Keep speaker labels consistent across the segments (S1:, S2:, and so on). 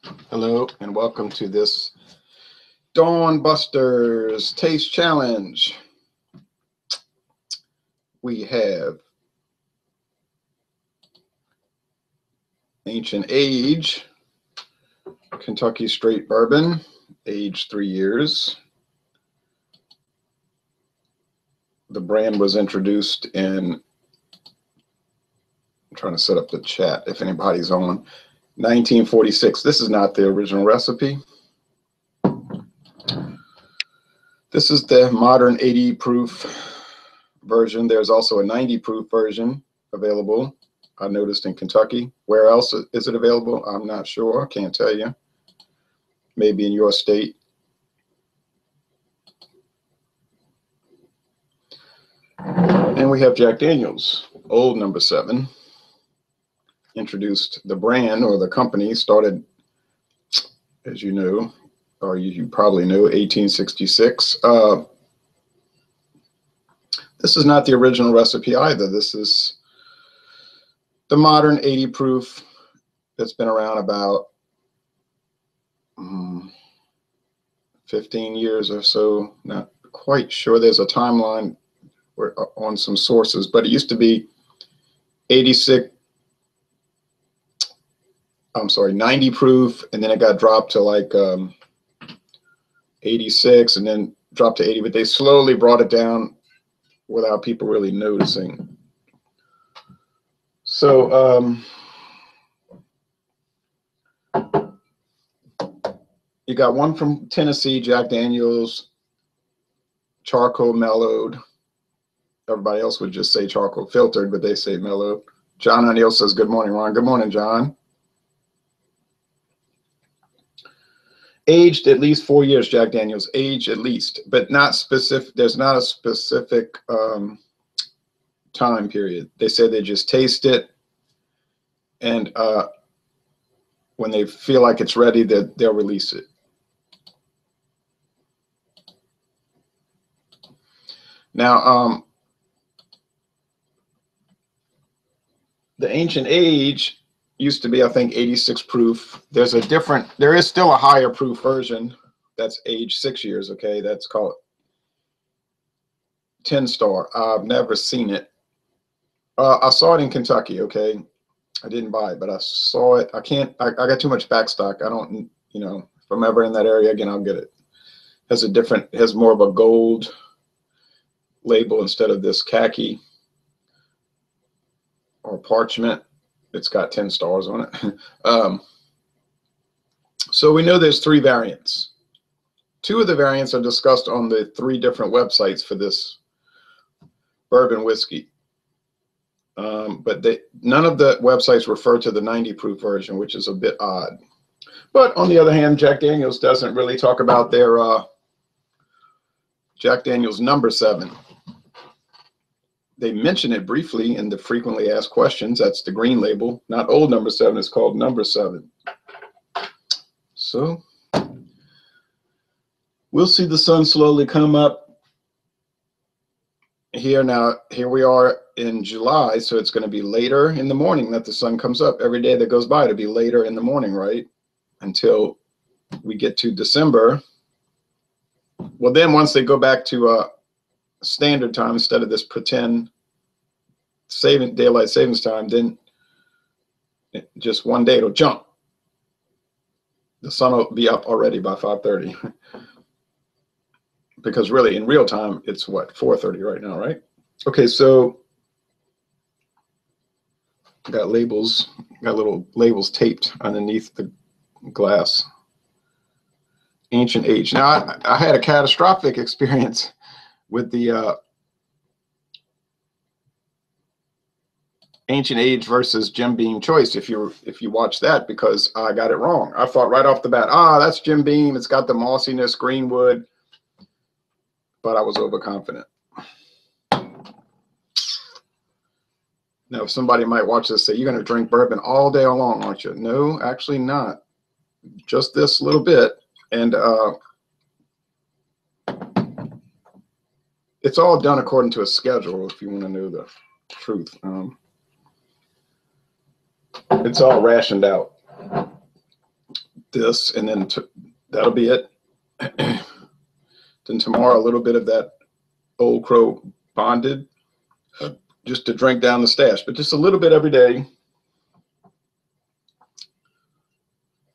S1: Hello and welcome to this Dawn Busters Taste Challenge. We have Ancient Age, Kentucky Straight Bourbon, aged 3 years. The brand was introduced in, I'm trying to set up the chat if anybody's on, 1946. This is not the original recipe. This is the modern 80 proof version. There's also a 90 proof version available, I noticed, in Kentucky. Where else is it available? I'm not sure. I can't tell you. Maybe in your state. And we have Jack Daniel's, old number 7. Introduced the brand, or the company started, as you know, or you probably know, 1866. This is not the original recipe either. This is the modern 80 proof that's been around about 15 years or so. Not quite sure. There's a timeline on some sources, but it used to be 90 proof, and then it got dropped to like 86, and then dropped to 80, but they slowly brought it down without people really noticing. So you got one from Tennessee, Jack Daniel's, charcoal mellowed. Everybody else would just say charcoal filtered, but they say mellowed. John O'Neill says, good morning, Ron. Good morning, John. Aged at least 4 years, Jack Daniel's. Aged at least, but not specific. There's not a specific time period. They say they just taste it, and when they feel like it's ready, they'll release it. Now, the Ancient Age used to be, I think, 86 proof. There is still a higher proof version that's aged 6 years, okay? That's called 10 star. I've never seen it. I saw it in Kentucky, okay? I didn't buy it, but I saw it. I got too much backstock. I don't, if I'm ever in that area again, I'll get it. Has more of a gold label instead of this khaki or parchment. It's got 10 stars on it. So we know there's 3 variants. 2 of the variants are discussed on the 3 different websites for this bourbon whiskey. But none of the websites refer to the 90 proof version, which is a bit odd. But on the other hand, Jack Daniel's doesn't really talk about their Jack Daniel's number 7. They mention it briefly in the frequently asked questions. That's the green label, not old number 7. It's called number 7. So we'll see the sun slowly come up here. Now, here we are in July, so it's going to be later in the morning that the sun comes up. Every day that goes by, it'll be later in the morning, right? Until we get to December. Well, then once they go back to standard time instead of this pretend daylight savings time, then just one day it'll jump. The sun will be up already by 5:30. Because really, in real time, it's what, 4:30 right now, right? Okay, so got little labels taped underneath the glass. Ancient Age. Now, I had a catastrophic experience with the Ancient Age versus Jim Beam Choice. If you watch that, because I got it wrong. I thought right off the bat, that's Jim Beam. It's got the mossiness, greenwood, but I was overconfident. Now, somebody might watch this, say, you're going to drink bourbon all day long, aren't you? No, actually not. Just this little bit. And it's all done according to a schedule, if you want to know the truth. It's all rationed out. this, and then that'll be it. Then tomorrow, a little bit of that Old Crow bonded, just to drink down the stash, but just a little bit every day.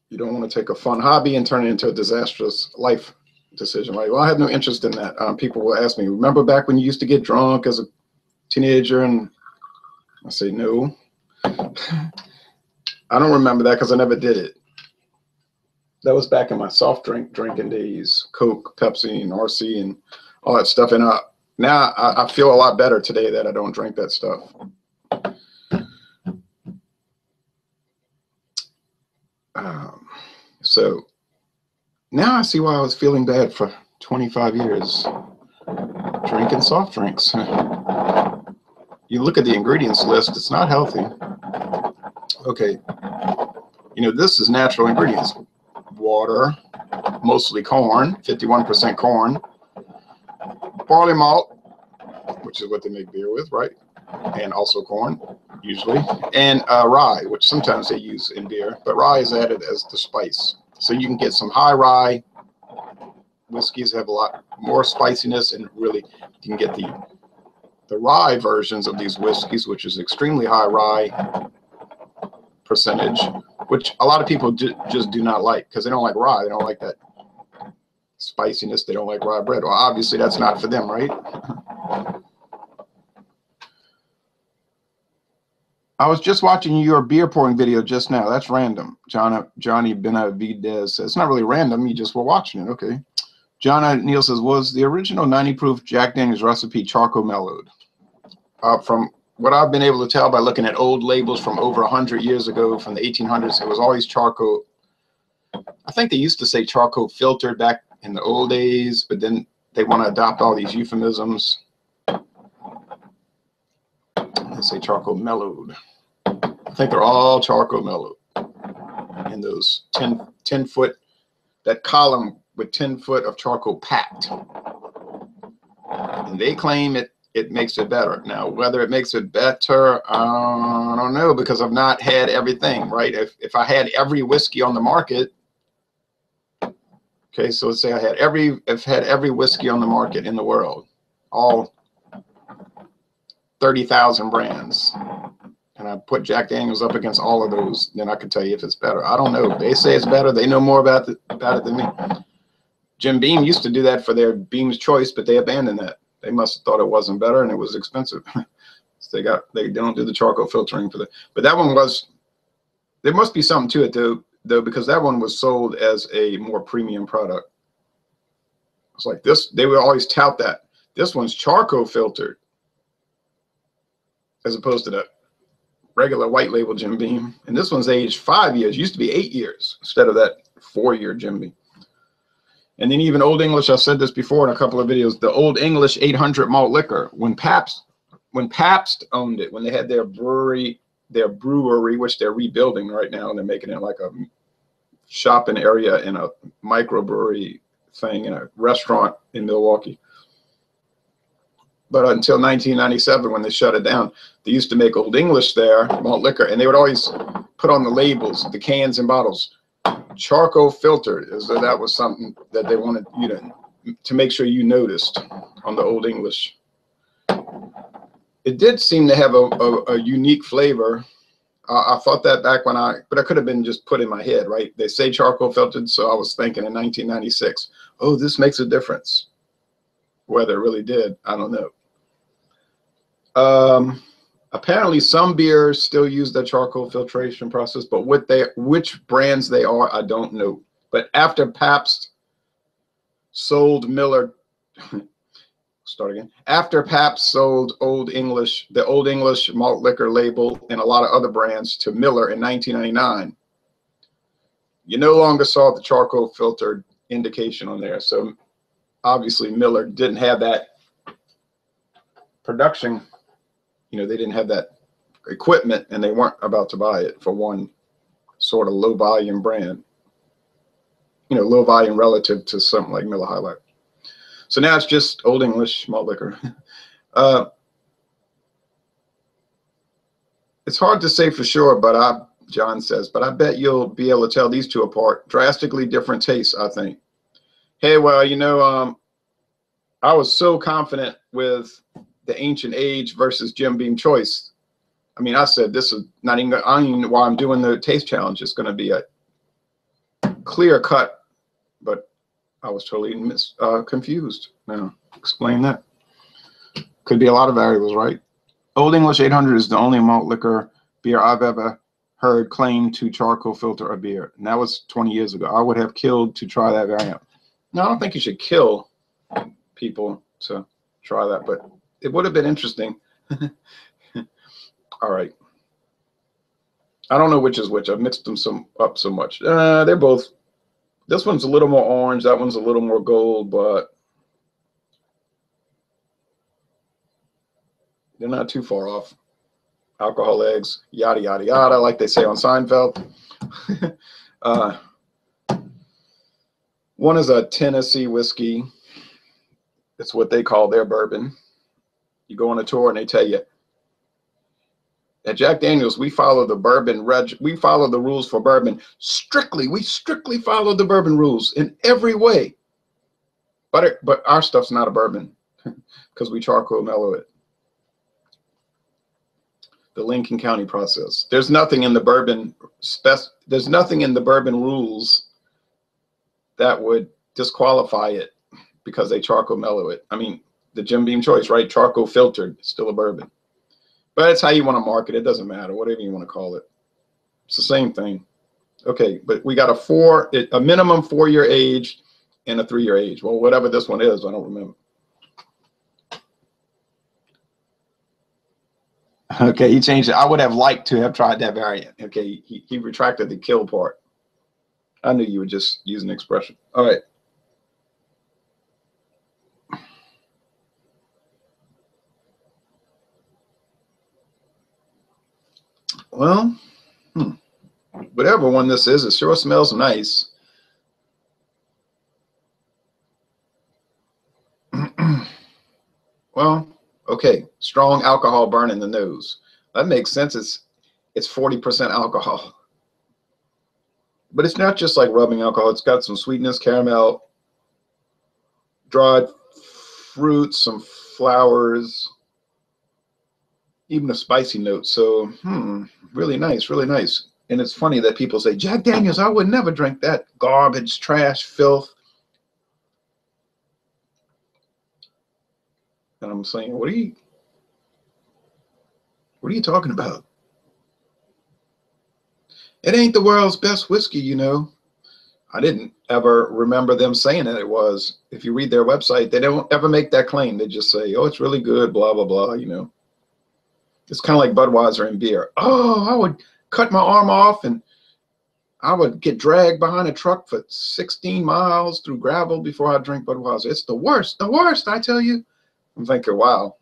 S1: You don't want to take a fun hobby and turn it into a disastrous life decision, right? Well, I have no interest in that. People will ask me, remember back when you used to get drunk as a teenager? And I say, no. I don't remember that because I never did it. That was back in my soft drinking days, Coke, Pepsi, and RC, and all that stuff. And now I feel a lot better today that I don't drink that stuff. So now I see why I was feeling bad for 25 years drinking soft drinks. You look at the ingredients list, it's not healthy. Okay, you know, this is natural ingredients. Water, mostly corn, 51% corn, barley malt, which is what they make beer with, right? And also corn, usually, and rye, which sometimes they use in beer, but rye is added as the spice. So you can get some high rye whiskeys have a lot more spiciness, and really you can get the rye versions of these whiskeys, which is extremely high rye percentage, which a lot of people just do not like because they don't like rye. They don't like that spiciness. They don't like rye bread. Well, obviously that's not for them, right? I was just watching your beer pouring video just now. That's random. Johnny Benavidez says it's not really random. You just were watching it. Okay. John Neal says, was the original 90 proof Jack Daniel's recipe charcoal mellowed? From what I've been able to tell by looking at old labels from over 100 years ago, from the 1800s, it was always charcoal. I think they used to say charcoal filtered back in the old days, but then they want to adopt all these euphemisms. They say charcoal mellowed. I think they're all charcoal mellowed. In those 10 foot, that column with 10 foot of charcoal packed. And they claim it makes it better. Now, whether it makes it better, I don't know, because I've not had everything, right? If I had every whiskey on the market, okay, so let's say I've had every whiskey on the market in the world, all 30,000 brands, and I put Jack Daniel's up against all of those, then I can tell you if it's better. I don't know. They say it's better. They know more about it than me. Jim Beam used to do that for their Beam's Choice, but they abandoned that. They must have thought it wasn't better and it was expensive. So they don't do the charcoal filtering for that. But that one was, there must be something to it though, because that one was sold as a more premium product. It's like this, they would always tout that. This one's charcoal filtered, as opposed to the regular white label Jim Beam. And this one's aged 5 years. It used to be 8 years instead of that 4-year Jim Beam. And then even Old English, I've said this before in a couple of videos, the Old English 800 malt liquor, when Pabst owned it, when they had their brewery, which they're rebuilding right now, and they're making it like a shopping area in a microbrewery thing in a restaurant in Milwaukee. But until 1997, when they shut it down, they used to make Old English there, malt liquor, and they would always put on the labels, the cans and bottles, charcoal filtered, as though that was something that they wanted you to make sure you noticed on the Old English. It did seem to have a unique flavor. I thought that back but I could have been just put in my head, right? They say charcoal filtered, so I was thinking in 1996, oh, this makes a difference. Whether it really did, I don't know. Apparently some beers still use the charcoal filtration process, but which brands they are, I don't know. But after Pabst sold Miller, after Pabst sold the Old English malt liquor label and a lot of other brands to Miller in 1999, you no longer saw the charcoal filtered indication on there. So obviously Miller didn't have that production. They didn't have that equipment, and they weren't about to buy it for one sort of low volume brand. Low volume relative to something like Miller High Life. So now it's just Old English malt liquor. It's hard to say for sure, but John says, but I bet you'll be able to tell these two apart. Drastically different tastes, I think. Hey, well, you know, I was so confident with the Ancient Age versus Jim Beam Choice. I mean, I said this is not even, I don't even know why I'm doing the taste challenge. It's going to be a clear cut, but I was totally confused. Now, explain that. Could be a lot of variables, right? Old English 800 is the only malt liquor beer I've ever heard claim to charcoal filter a beer. And that was 20 years ago. I would have killed to try that variant. No, I don't think you should kill people to try that, but it would have been interesting. All right. I don't know which is which. I've mixed them up so much. They're both. This one's a little more orange. That one's a little more gold, but they're not too far off. Alcohol eggs, yada, yada, yada, like they say on Seinfeld. One is a Tennessee whiskey. It's what they call their bourbon. You go on a tour and they tell you, at Jack Daniels, we follow the bourbon we follow the rules for bourbon strictly. We strictly follow the bourbon rules in every way. But our stuff's not a bourbon because we charcoal mellow it. The Lincoln County process. There's nothing in the bourbon there's nothing in the bourbon rules that would disqualify it because they charcoal mellow it. I mean, the Jim Beam Choice, right? Charcoal filtered, still a bourbon. But it's how you want to market it. It doesn't matter, whatever you want to call it. It's the same thing. Okay, but we got a minimum 4-year age and a 3-year age. Well, whatever this one is, I don't remember. Okay, he changed it. I would have liked to have tried that variant. Okay, he retracted the kill part. I knew you would just use an expression. All right. Well, whatever one this is, it sure smells nice. Well, okay, strong alcohol burn in the nose. That makes sense. It's 40% alcohol. But it's not just like rubbing alcohol. It's got some sweetness, caramel, dried fruits, some flowers, even a spicy note. So, really nice, really nice. And it's funny that people say, Jack Daniels, I would never drink that garbage, trash, filth. And I'm saying, what are you talking about? It ain't the world's best whiskey, you know. I didn't ever remember them saying that it was. If you read their website, they don't ever make that claim. They just say, oh, it's really good, blah, blah, blah, you know. It's kind of like Budweiser and beer. Oh, I would cut my arm off and I would get dragged behind a truck for 16 miles through gravel before I drink Budweiser. It's the worst, I tell you. I'm thinking, wow,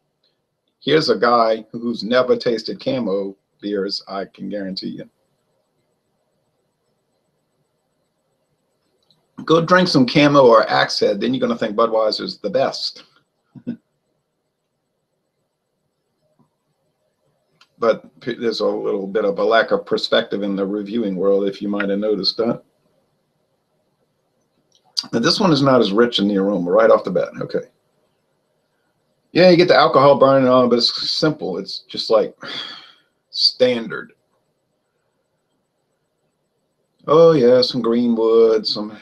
S1: here's a guy who's never tasted Camo beers, I can guarantee you. Go drink some Camo or Axe Head, then you're going to think Budweiser's the best. But there's a little bit of a lack of perspective in the reviewing world, if you might have noticed that. Now, this one is not as rich in the aroma right off the bat. Okay. Yeah, you get the alcohol burning on, but it's simple. It's just like standard. Oh, yeah, some greenwood, some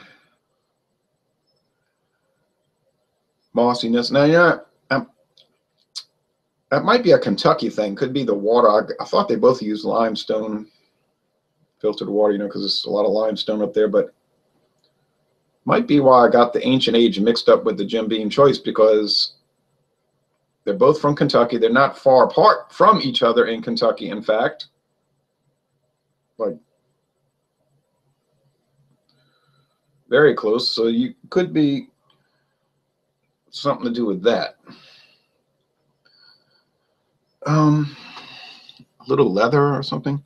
S1: mossiness. Now, yeah, that might be a Kentucky thing. Could be the water. I thought they both use limestone, filtered water, you know, because there's a lot of limestone up there. But might be why I got the Ancient Age mixed up with the Jim Beam Choice, because they're both from Kentucky. They're not far apart from each other in Kentucky, in fact. Like, very close. So you could be something to do with that. A little leather or something.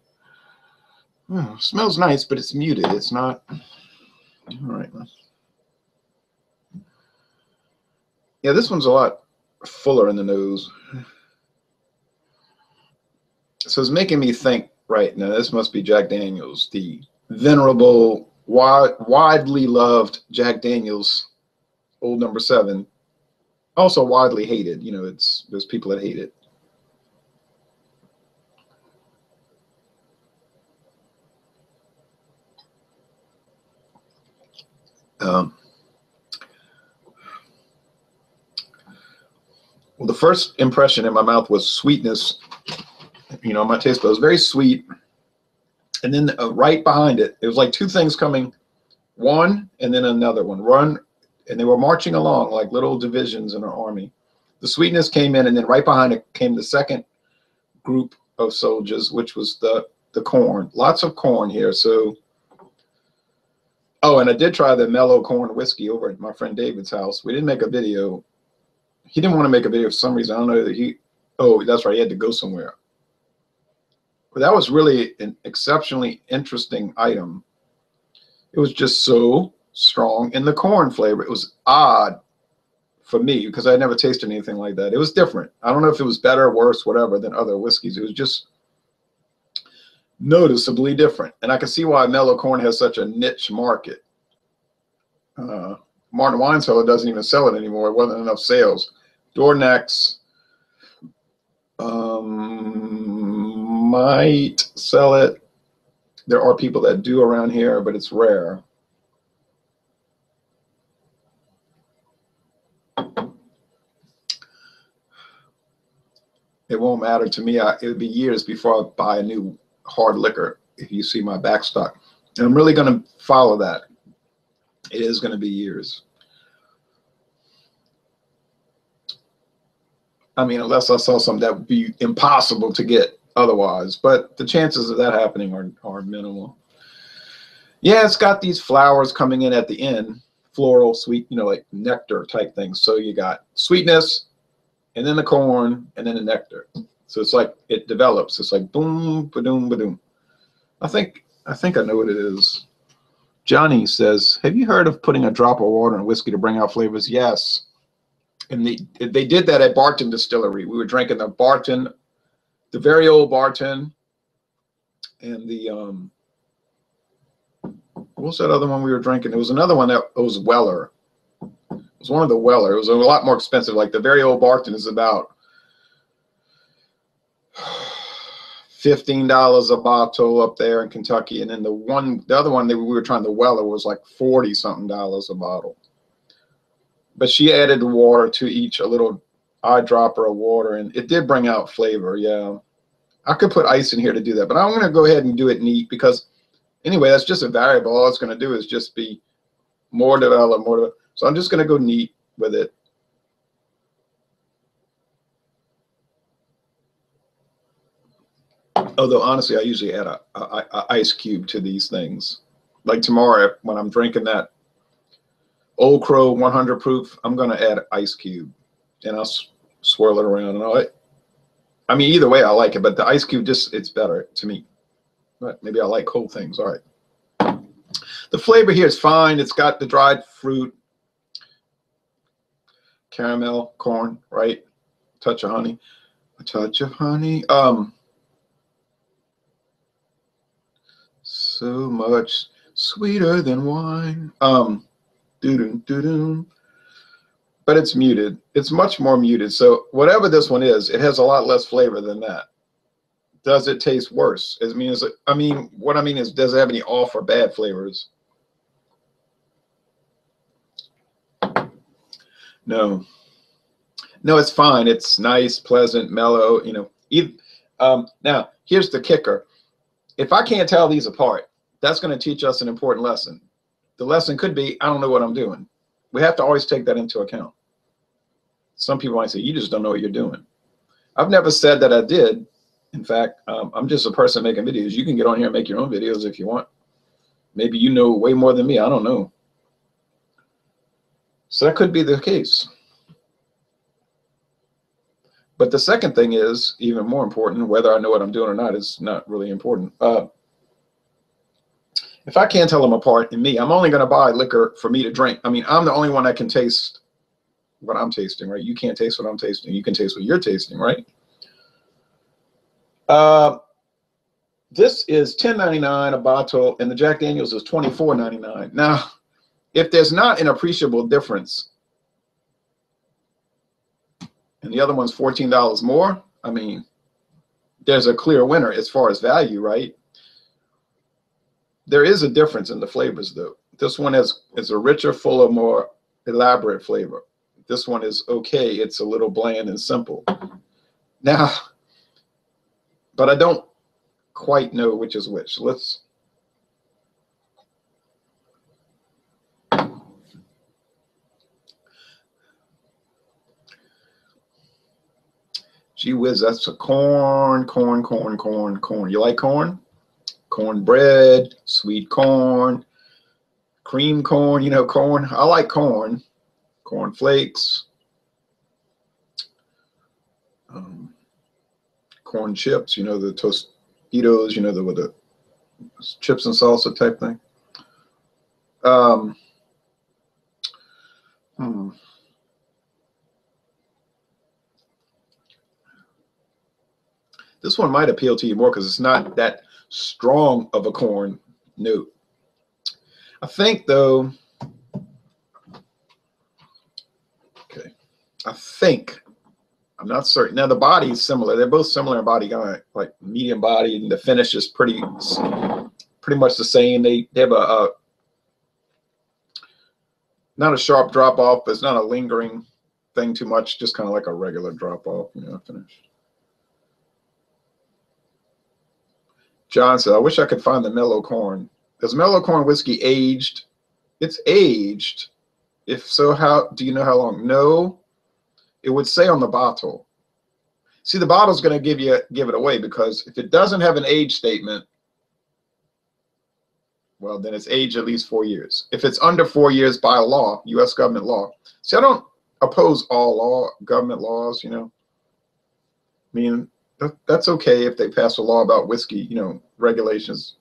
S1: Oh, smells nice, but it's muted. It's not. All right. Yeah, this one's a lot fuller in the nose. So it's making me think Right, now this must be Jack Daniels, the venerable, widely loved Jack Daniels, Old Number 7. Also widely hated. You know, there's people that hate it. Well, the first impression in my mouth was sweetness. You know, my taste bud was very sweet. And then right behind it, it was like two things coming, one and then another one. Run, and they were marching along like little divisions in an army. The sweetness came in, and then right behind it came the second group of soldiers, which was the corn. Lots of corn here. So, oh, and I did try the mellow corn whiskey over at my friend David's house. We didn't make a video. He didn't want to make a video for some reason. I don't know that he. Oh, that's right. He had to go somewhere. But that was really an exceptionally interesting item. It was just so strong in the corn flavor. It was odd for me because I had never tasted anything like that. It was different. I don't know if it was better, worse, whatever than other whiskeys. It was just noticeably different. And I can see why mellow corn has such a niche market. Martin Wine Cellar doesn't even sell it anymore. It wasn't enough sales. Dornex might sell it. There are people that do around here, but it's rare. It won't matter to me. It would be years before I buy a new hard liquor if you see my backstock. And I'm really going to follow that. It is going to be years. I mean, unless I saw something that would be impossible to get otherwise. But the chances of that happening are minimal. Yeah, it's got these flowers coming in at the end. Floral, sweet, you know, like nectar type things. So you got sweetness, and then the corn, and then the nectar. So it's like it develops. It's like boom, ba-doom, ba-doom. I think I know what it is. Johnny says, have you heard of putting a drop of water in whiskey to bring out flavors? Yes. And they did that at Barton Distillery. We were drinking the Barton, the very old Barton, and the what's that other one we were drinking? There was another one that was Weller. It was one of the Weller. It was a lot more expensive. Like the very old Barton is about $15 a bottle up there in Kentucky, and then the other one that we were trying, the Weller, was like $40-something a bottle. But she added the water to each, a little eyedropper of water, and it did bring out flavor. Yeah, I could put ice in here to do that, but I'm going to go ahead and do it neat because anyway, that's just a variable. All it's going to do is just be more developed, more developed. So I'm just going to go neat with it. Although honestly, I usually add a ice cube to these things. Like tomorrow, when I'm drinking that Old Crow 100 proof, I'm going to add ice cube, and I'll swirl it around. And I mean, either way, I like it, but the ice cube it's better to me. But maybe I like cold things. All right. The flavor here is fine. It's got the dried fruit, caramel, corn, right? Touch of honey. A touch of honey. So much sweeter than wine. Doo-doo-doo-doo. But it's muted. It's much more muted. So whatever this one is, it has a lot less flavor than that. Does it taste worse? What I mean is, does it have any off or bad flavors? No. No, it's fine. It's nice, pleasant, mellow. You know. Now here's the kicker. If I can't tell these apart, that's going to teach us an important lesson. The lesson could be, I don't know what I'm doing. We have to always take that into account. Some people might say, you just don't know what you're doing. I've never said that I did. In fact, I'm just a person making videos. You can get on here and make your own videos if you want. Maybe you know way more than me. I don't know. So that could be the case. But the second thing is even more important. Whether I know what I'm doing or not is not really important. If I can't tell them apart in me, I'm only going to buy liquor for me to drink. I mean, I'm the only one that can taste what I'm tasting, right? You can't taste what I'm tasting. You can taste what you're tasting, right? This is $10.99 a bottle, and the Jack Daniels is $24.99. Now, if there's not an appreciable difference, and the other one's $14 more, I mean, there's a clear winner as far as value, right? There is a difference in the flavors, though. This one is a richer, fuller, more elaborate flavor. This one is okay. It's a little bland and simple. Now, but I don't quite know which is which. Let's gee whiz, that's a corn. You like corn? Cornbread, sweet corn, cream corn, you know, corn. I like corn. Corn flakes, corn chips, you know, the Tostitos, you know, with the chips and salsa type thing. This one might appeal to you more because it's not that strong of a corn note. I think, though, okay, I'm not certain. Now, the body is similar. They're both similar in body, like medium body, and the finish is pretty much the same. They have a not a sharp drop off, but it's not a lingering thing too much, just kind of like a regular drop off, you know, finish. John said, I wish I could find the mellow corn. Is mellow corn whiskey aged? It's aged. If so, how do you know how long? No, it would say on the bottle. See, the bottle's going to give it away, because if it doesn't have an age statement, well, then it's aged at least 4 years. If it's under 4 years by law, U.S. government law. See, I don't oppose all government laws, you know. I mean, that's okay if they pass a law about whiskey, you know, regulations.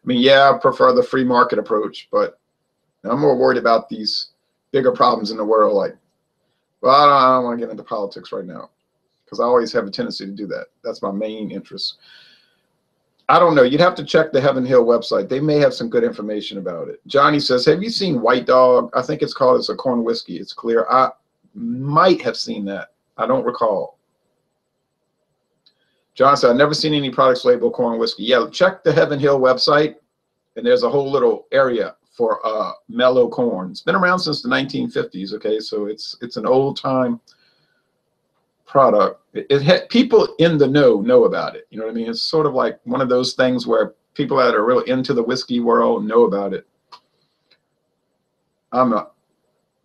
S1: I mean, yeah, I prefer the free market approach, but I'm more worried about these bigger problems in the world. Like, well, I don't want to get into politics right now, because I always have a tendency to do that. That's my main interest. I don't know. You'd have to check the Heaven Hill website. They may have some good information about it. Johnny says, have you seen White Dog? I think it's a corn whiskey. It's clear. I might have seen that. I don't recall. John said, I've never seen any products labeled corn whiskey. Yeah, check the Heaven Hill website, and there's a whole little area for mellow corn. It's been around since the 1950s, okay? So it's an old-time product. People in the know about it. You know what I mean? It's sort of like one of those things where people that are really into the whiskey world know about it. I'm not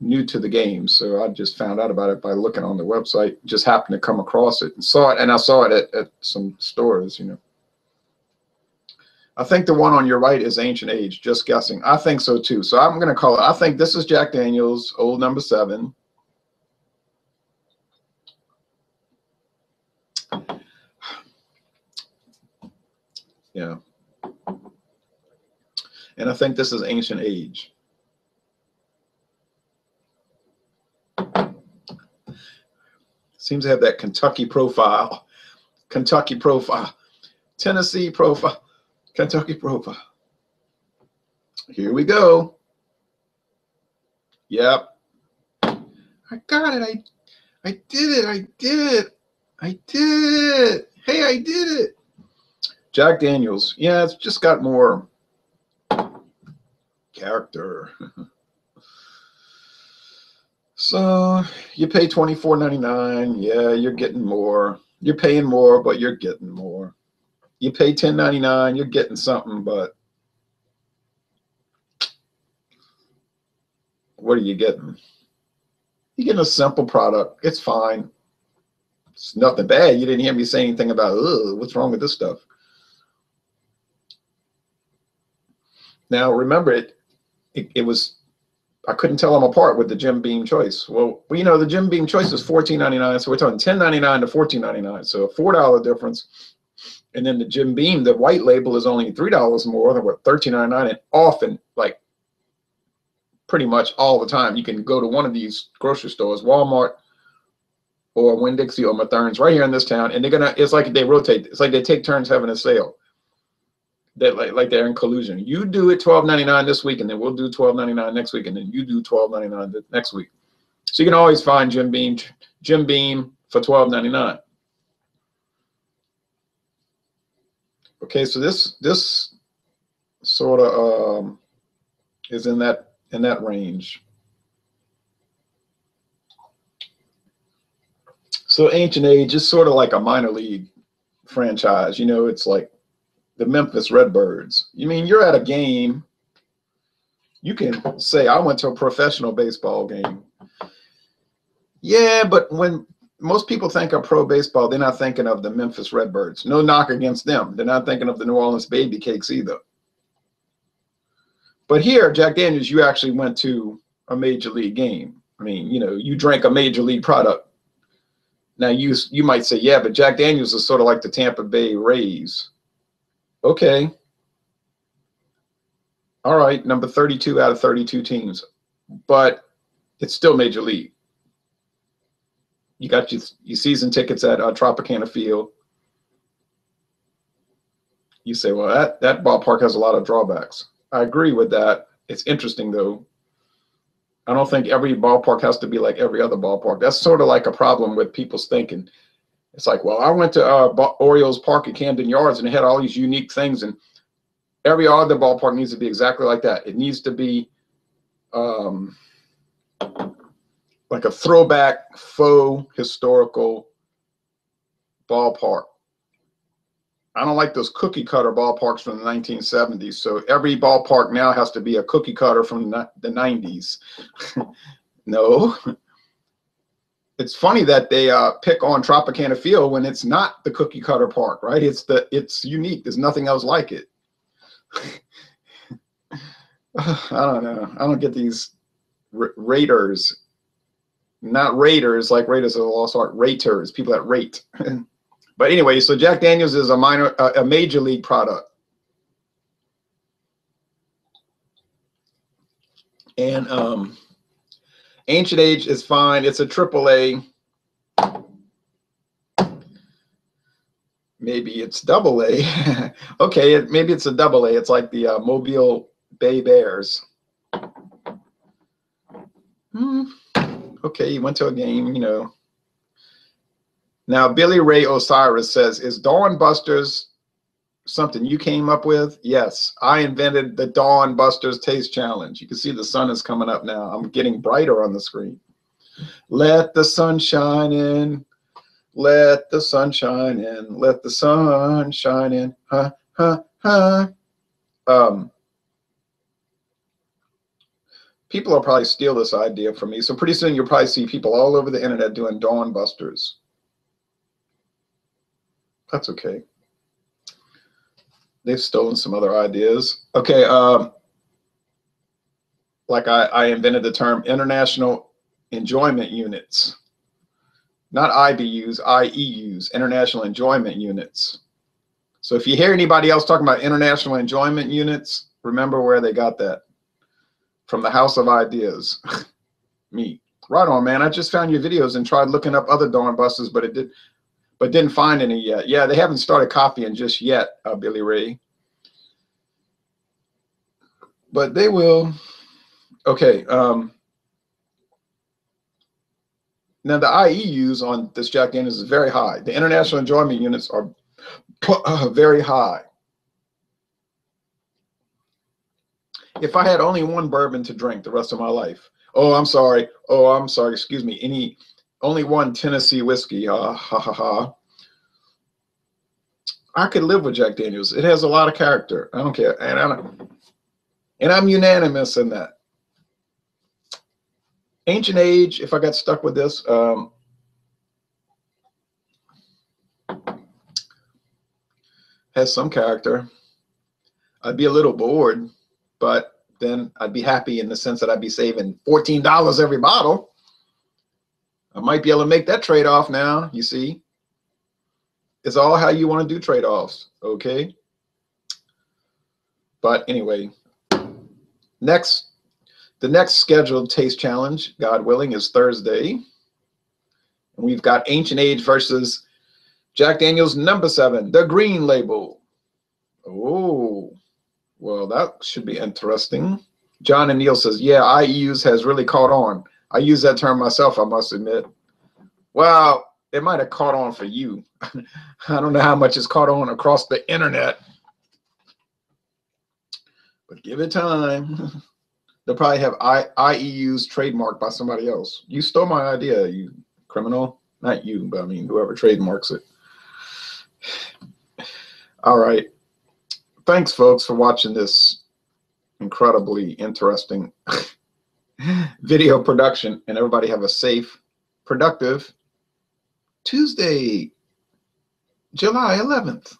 S1: new to the game, so I just found out about it by looking on the website. Just happened to come across it and saw it, and I saw it at some stores, you know. I think the one on your right is Ancient Age, just guessing. I think so too. So I'm going to call it, I think this is Jack Daniels, Old Number 7. Yeah. And I think this is Ancient Age. Seems to have that Kentucky profile. Kentucky profile. Tennessee profile. Kentucky profile. Here we go. Yep. I got it. I did it. I did it. I did it. Hey, I did it. Jack Daniels. Yeah, it's just got more character. So you pay $24.99. Yeah, you're getting more. You're paying more, but you're getting more. You pay $10.99. You're getting something, but what are you getting? You're getting a simple product. It's fine. It's nothing bad. You didn't hear me say anything about, ugh, what's wrong with this stuff? Now, remember, it was, I couldn't tell them apart with the Jim Beam Choice. Well, you know, the Jim Beam Choice is $14.99, so we're talking $10.99 to $14.99, so a $4 difference. And then the Jim Beam, the white label, is only $3 more than what, $13.99, and often, like pretty much all the time, you can go to one of these grocery stores, Walmart or Winn-Dixie or Mathern's, right here in this town, and they're gonna, it's like they rotate. It's like they take turns having a sale. That like they're in collusion. You do it $12.99 this week, and then we'll do $12.99 next week, and then you do $12.99 the next week. So you can always find Jim Beam for $12.99. Okay, so this sort of is in that range. So Ancient Age is sort of like a minor league franchise. You know, it's like the Memphis Redbirds. You mean you're at a game, you can say, I went to a professional baseball game. Yeah, but when most people think of pro baseball, they're not thinking of the Memphis Redbirds. No knock against them. They're not thinking of the New Orleans Baby Cakes either. But here, Jack Daniels, you actually went to a major league game. I mean, you know, you drank a major league product. Now, you might say, yeah, but Jack Daniels is sort of like the Tampa Bay Rays. Okay. All right, number 32 out of 32 teams. But it's still major league. You got your season tickets at Tropicana Field. You say, well, that ballpark has a lot of drawbacks. I agree with that. It's interesting, though. I don't think every ballpark has to be like every other ballpark. That's sort of like a problem with people's thinking. It's like, well, I went to Orioles Park at Camden Yards, and it had all these unique things, and every other ballpark needs to be exactly like that. It needs to be like a throwback, faux, historical ballpark. I don't like those cookie cutter ballparks from the 1970s. So every ballpark now has to be a cookie cutter from the 90s. No. It's funny that they pick on Tropicana Field when it's not the cookie cutter park, right? It's unique. There's nothing else like it. I don't know. I don't get these raters. Not raters like Raiders of the Lost Ark. Raters, people that rate. But anyway, so Jack Daniels is a major league product. And Ancient Age is fine. It's a AAA. Maybe it's AA. Okay, maybe it's a AA. It's like the Mobile Bay Bears. Okay, you went to a game, you know. Now, Billy Ray Osiris says, is Dawn Busters something you came up with? Yes, I invented the Dawn Busters Taste Challenge. You can see the sun is coming up now. I'm getting brighter on the screen. Let the sun shine in. Let the sun shine in. Let the sun shine in. Ha, ha, ha. People will probably steal this idea from me. So pretty soon you'll probably see people all over the internet doing Dawn Busters. That's okay. They've stolen some other ideas. Okay, like I invented the term International Enjoyment Units. Not IBUs, IEUs, International Enjoyment Units. So if you hear anybody else talking about International Enjoyment Units, remember where they got that. From the House of Ideas. Me. Right on, man. I just found your videos and tried looking up other Dawn Busters, but didn't find any yet. Yeah, they haven't started copying just yet, Billy Ray. But they will. Okay. Now the IEUs on this Jack Daniels is very high. The International Enjoyment Units are very high. If I had only one bourbon to drink the rest of my life, I'm sorry, excuse me, only one Tennessee whiskey, ha ha ha, I could live with Jack Daniels. It has a lot of character. I don't care, and I'm unanimous in that. Ancient Age, if I got stuck with this, has some character. I'd be a little bored, but then I'd be happy in the sense that I'd be saving $14 every bottle. I might be able to make that trade-off now, you see. It's all how you want to do trade-offs, okay? But anyway, the next scheduled taste challenge, God willing, is Thursday. And we've got Ancient Age versus Jack Daniels No. 7, the Green Label. Oh, well, that should be interesting. John and Neil says, yeah, IEUs has really caught on. I use that term myself, I must admit. Well, it might have caught on for you. I don't know how much it's caught on across the internet, but give it time. They'll probably have IEUs trademarked by somebody else. You stole my idea, you criminal. Not you, but I mean, whoever trademarks it. All right. Thanks, folks, for watching this incredibly interesting video production. And everybody have a safe, productive Tuesday, July 11th.